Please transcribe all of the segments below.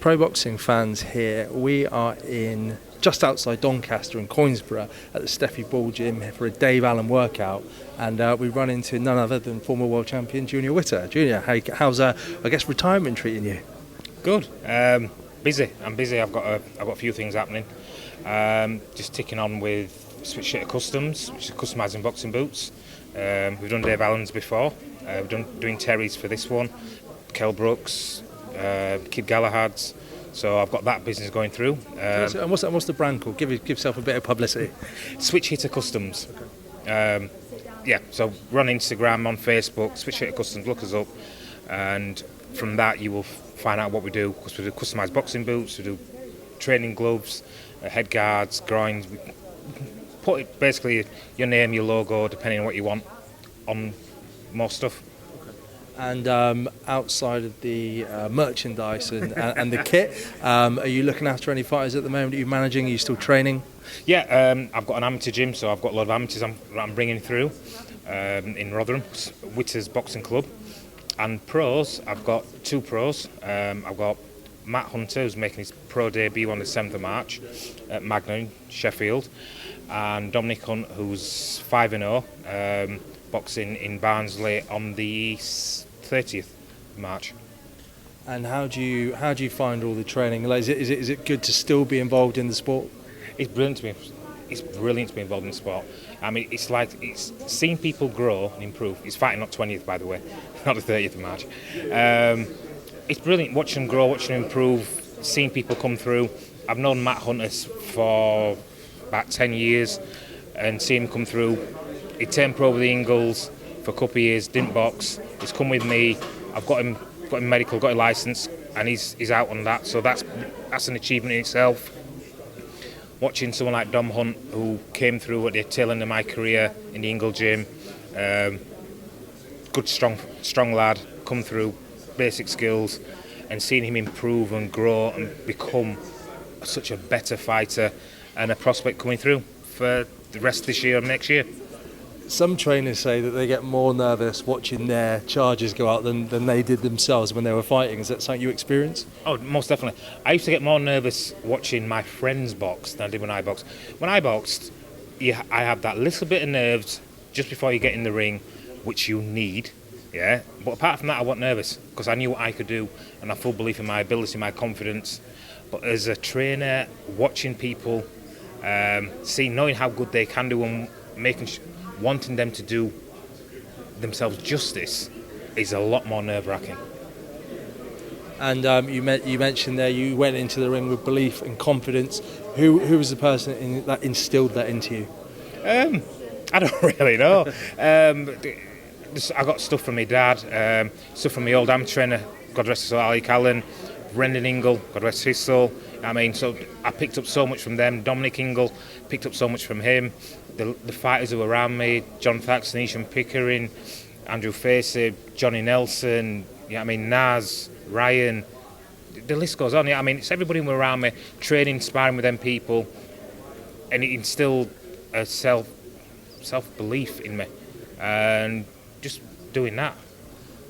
pro boxing fans here, we are in just outside Doncaster in Coinsborough at the Steffi Ball Gym for a Dave Allen workout, and we run into none other than former world champion Junior Witter. Junior, how's retirement treating you? Good. Busy. I'm busy. I've got a few things happening. Just ticking on with Switch Hitter Customs, which is customising boxing boots. We've done Dave Allen's before. We've doing Terry's for this one, Kell Brooks, Kid Gallagher's. So I've got that business going through. And what's the brand called? Give yourself a bit of publicity. Switch Hitter Customs. So we're on Instagram, on Facebook, Switch Hitter Customs, look us up, and from that you will find out what we do, because we do customised boxing boots, we do training gloves, head guards, groins. We put it, basically your name, your logo, depending on what you want, on more stuff. And outside of the merchandise and the kit, are you looking after any fighters at the moment? Are you managing? Are you still training? Yeah, I've got an amateur gym, so I've got a lot of amateurs I'm bringing through in Rotherham, Witter's Boxing Club. And pros, I've got two pros. I've got Matt Hunter, who's making his pro debut on the 7th of March at Magna, Sheffield, and Dominic Hunt, who's 5-0, boxing in Barnsley on the 30th of March. And how do you find all the training? Like, is it good to still be involved in the sport? It's brilliant to be. It's brilliant to be involved in the sport. I mean, it's seeing people grow and improve. It's fighting not 20th, by the way, not the 30th of March. It's brilliant watching them grow, watching them improve, seeing people come through. I've known Matt Hunter for about 10 years, and seeing him come through. He turned pro with the Ingles for a couple of years, didn't box. He's come with me. I've got him medical, got a licence, and he's out on that. So that's an achievement in itself. Watching someone like Dom Hunt, who came through at the tail end of my career in the Ingle gym, good strong lad, come through, basic skills, and seeing him improve and grow and become such a better fighter and a prospect coming through for the rest of this year and next year. Some trainers say that they get more nervous watching their charges go out than they did themselves when they were fighting. Is that something you experience? Oh, most definitely. I used to get more nervous watching my friends box than I did when I boxed. When I boxed, I have that little bit of nerves just before you get in the ring, which you need, yeah? But apart from that, I wasn't nervous, because I knew what I could do, and I had full belief in my ability, my confidence. But as a trainer, watching people, knowing how good they can do, and wanting them to do themselves justice is a lot more nerve-wracking. And you mentioned there you went into the ring with belief and confidence. Who was the person that instilled that into you? I don't really know. I got stuff from my dad, stuff from my old amateur trainer, God rest his soul, Ali Callan, Brendan Engle, God rest his soul. I mean, so I picked up so much from them. Dominic Ingle, picked up so much from him. The fighters who were around me, John Thaxton, Isham Pickering, Andrew Facey, Johnny Nelson, Naz, Ryan, the list goes on. It's everybody who were around me, training, sparring with them people, and it instilled a self-belief in me, and just doing that.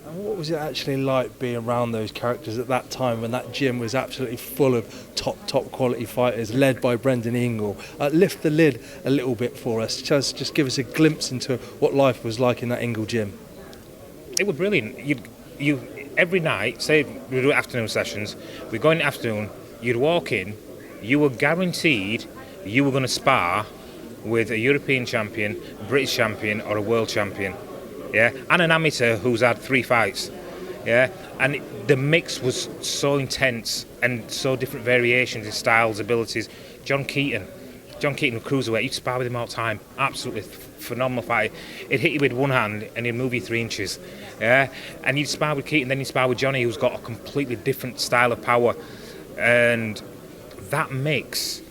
And what was it actually like being around those characters at that time when that gym was absolutely full of top quality fighters led by Brendan Engle? Lift the lid a little bit for us. Just give us a glimpse into what life was like in that Engle gym. It was brilliant. You every night, say we do afternoon sessions, we go in the afternoon, you'd walk in, you were guaranteed you were going to spar with a European champion, a British champion or a world champion. Yeah, and an amateur who's had 3 fights, yeah, and the mix was so intense and so different variations in styles, abilities. John Keaton, cruiserweight, you'd spar with him all the time, absolutely phenomenal fighter. He'd hit you with one hand and he'd move you 3 inches, yeah, and you'd spar with Keaton, then you'd spar with Johnny, who's got a completely different style of power, and that mix,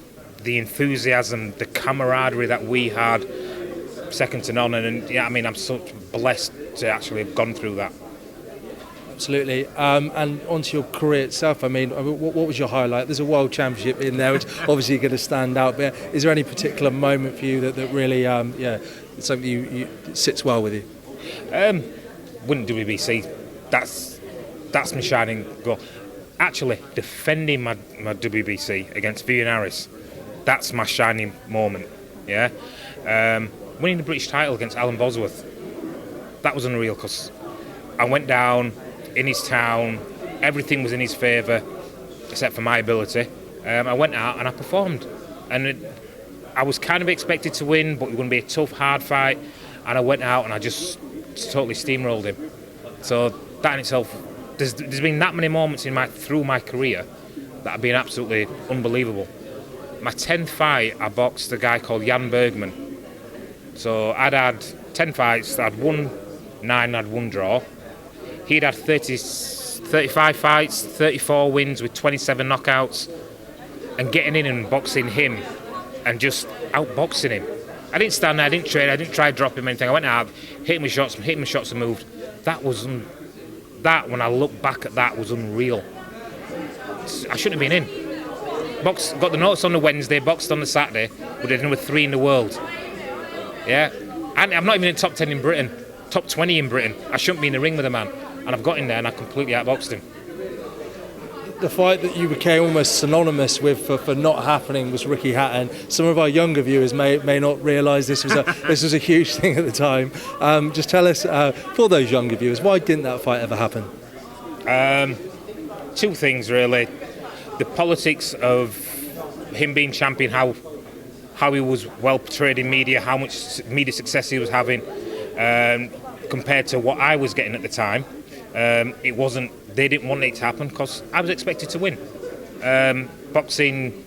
the enthusiasm, the camaraderie that we had, second to none, and I'm so blessed to actually have gone through that. Absolutely. And onto your career itself, what was your highlight? There's a world championship in there, which obviously going to stand out, but is there any particular moment for you that really, something you sits well with you? Winning WBC, that's my shining goal. actually defending my WBC against Vivian Harris, that's my shining moment. Yeah, winning the British title against Alan Bosworth, that was unreal because I went down in his town, everything was in his favour except for my ability. I went out and I performed, and I was kind of expected to win, but it was going to be a tough, hard fight, and I went out and I just totally steamrolled him. So that in itself, there's been that many moments through my career that have been absolutely unbelievable. My 10th fight, I boxed a guy called Jan Bergman. So I'd had 10 fights, I'd won 9, I'd 1 draw. He'd had 35 fights, 34 wins with 27 knockouts, and getting in and boxing him and just outboxing him. I didn't stand there, I didn't trade, I didn't try to drop him anything. I went out, hit him with shots and moved. That, when I look back at that, was unreal. I shouldn't have been in. Got the notice on the Wednesday, boxed on the Saturday, but they're number 3 in the world. Yeah, and I'm not even in the top 10 in Britain, top 20 in Britain. I shouldn't be in the ring with a man, and I've got in there and I completely outboxed him. The fight that you became almost synonymous with for not happening was Ricky Hatton. Some of our younger viewers may not realise this was a huge thing at the time. Just tell us, for those younger viewers, why didn't that fight ever happen? 2 things really. The politics of him being champion, how he was well portrayed in media, how much media success he was having, compared to what I was getting at the time. It wasn't. They didn't want it to happen because I was expected to win. Boxing,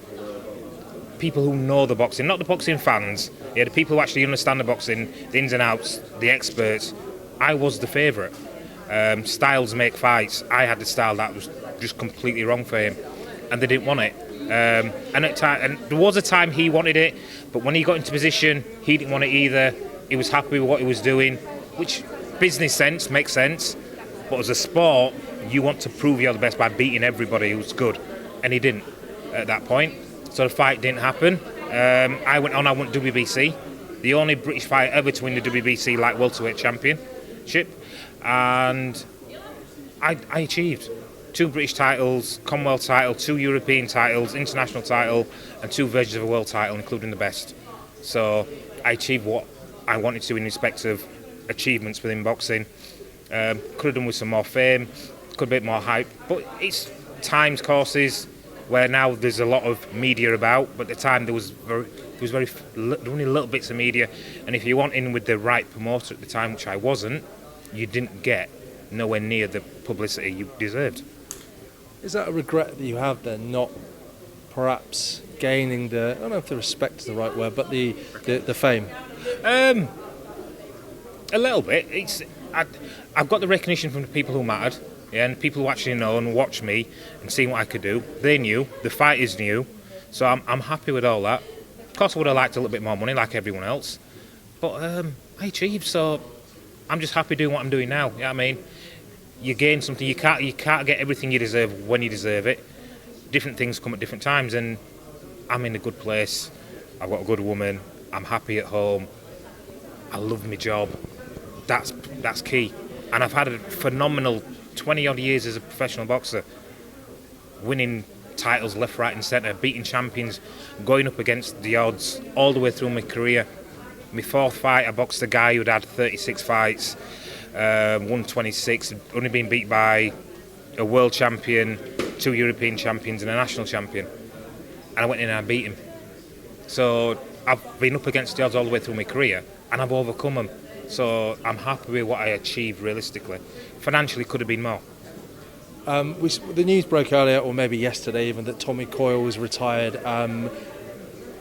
people who know the boxing, not the boxing fans, the people who actually understand the boxing, the ins and outs, the experts. I was the favourite. Styles make fights. I had the style that was just completely wrong for him, and they didn't want it. And there was a time he wanted it, but when he got into position, he didn't want it either. He was happy with what he was doing, which business sense makes sense. But as a sport, you want to prove you're the best by beating everybody who's good, and he didn't at that point. So the fight didn't happen. I went WBC, the only British fighter ever to win the WBC light welterweight championship, and I achieved 2 British titles, Commonwealth title, 2 European titles, international title, and 2 versions of a world title, including the best. So I achieved what I wanted to in respect of achievements within boxing. Could have done with some more fame, could have been more hype, but it's times, courses where now there's a lot of media about, but at the time there was only little bits of media, and if you weren't in with the right promoter at the time, which I wasn't, you didn't get nowhere near the publicity you deserved. Is that a regret that you have then, not perhaps gaining I don't know if the respect is the right word, but the fame? A little bit. I've got the recognition from the people who mattered, and people who actually know and watch me and see what I could do. They knew, the fighters knew, so I'm happy with all that. Of course I would have liked a little bit more money like everyone else, but I achieved, so I'm just happy doing what I'm doing now. You know what I mean? You gain something, you can't get everything you deserve when you deserve it. Different things come at different times, and I'm in a good place. I've got a good woman, I'm happy at home, I love my job. That's key. And I've had a phenomenal 20 odd years as a professional boxer, winning titles left, right and centre, beating champions, going up against the odds all the way through my career. My 4th fight, I boxed a guy who'd had 36 fights, won 26, only been beat by a world champion, 2 European champions and a national champion. And I went in and I beat him. So I've been up against the odds all the way through my career, and I've overcome them. So I'm happy with what I achieved realistically. Financially, could have been more. The news broke earlier, or maybe yesterday even, that Tommy Coyle was retired.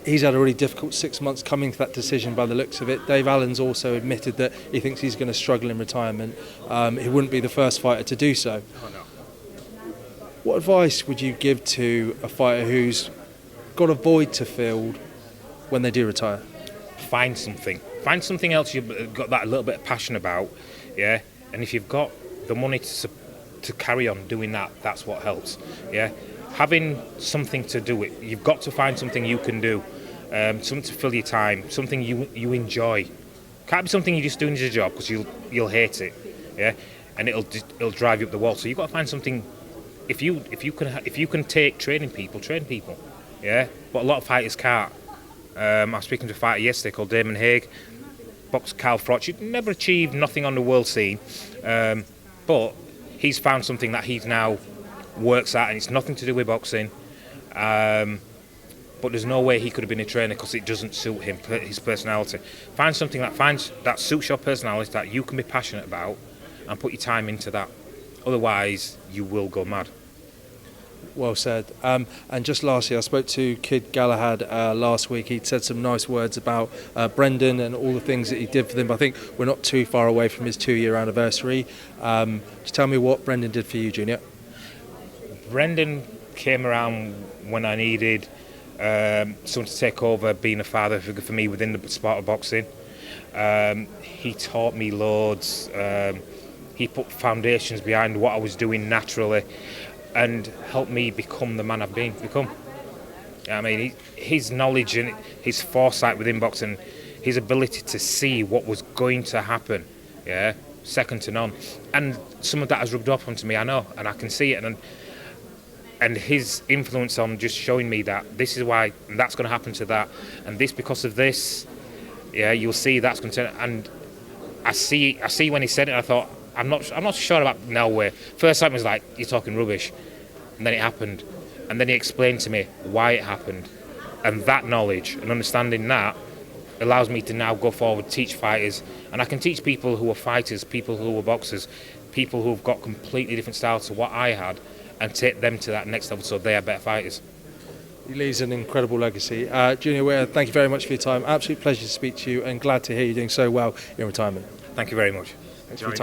He's had a really difficult 6 months coming to that decision by the looks of it. Dave Allen's also admitted that he thinks he's going to struggle in retirement. He wouldn't be the first fighter to do so. Oh, no. What advice would you give to a fighter who's got a void to fill when they do retire? Find something else you've got that a little bit of passion about, yeah. And if you've got the money to carry on doing that, that's what helps, yeah. Having something to do it, you've got to find something you can do, something to fill your time, something you enjoy. Can't be something you're just doing as a job because you'll hate it, yeah. And it'll drive you up the wall. So you've got to find something if you can take training people, train people. Yeah, but a lot of fighters can't. I was speaking to a fighter yesterday called Damon Haig, boxed Carl Froch. He'd never achieved nothing on the world scene, but he's found something that he's now works at, and it's nothing to do with boxing. But there's no way he could have been a trainer because it doesn't suit him, his personality. Find something that suits your personality, that you can be passionate about, and put your time into that. Otherwise, you will go mad. Well said. And just lastly, I spoke to Kid Gallagher last week. He'd said some nice words about Brendan and all the things that he did for them. I think we're not too far away from his 2-year anniversary. Just tell me what Brendan did for you, Junior. Brendan came around when I needed someone to take over being a father figure for me within the sport of boxing. He taught me loads. He put foundations behind what I was doing naturally, and helped me become the man I've become. I mean, his knowledge and his foresight within boxing, his ability to see what was going to happen, yeah, second to none. And some of that has rubbed off onto me, I know, and I can see it. And his influence on just showing me that this is why that's going to happen to that, and this because of this, yeah, you'll see that's going to. And I see when he said it, I thought, I'm not sure about no way. First time it was like, you're talking rubbish, and then it happened, and then he explained to me why it happened, and that knowledge and understanding that allows me to now go forward, teach fighters, and I can teach people who are fighters, people who are boxers, people who've got completely different styles to what I had, and take them to that next level so they are better fighters. He leaves an incredible legacy. Junior Witter, thank you very much for your time. Absolute pleasure to speak to you, and glad to hear you doing so well in retirement. Thank you very much. Thanks for your time.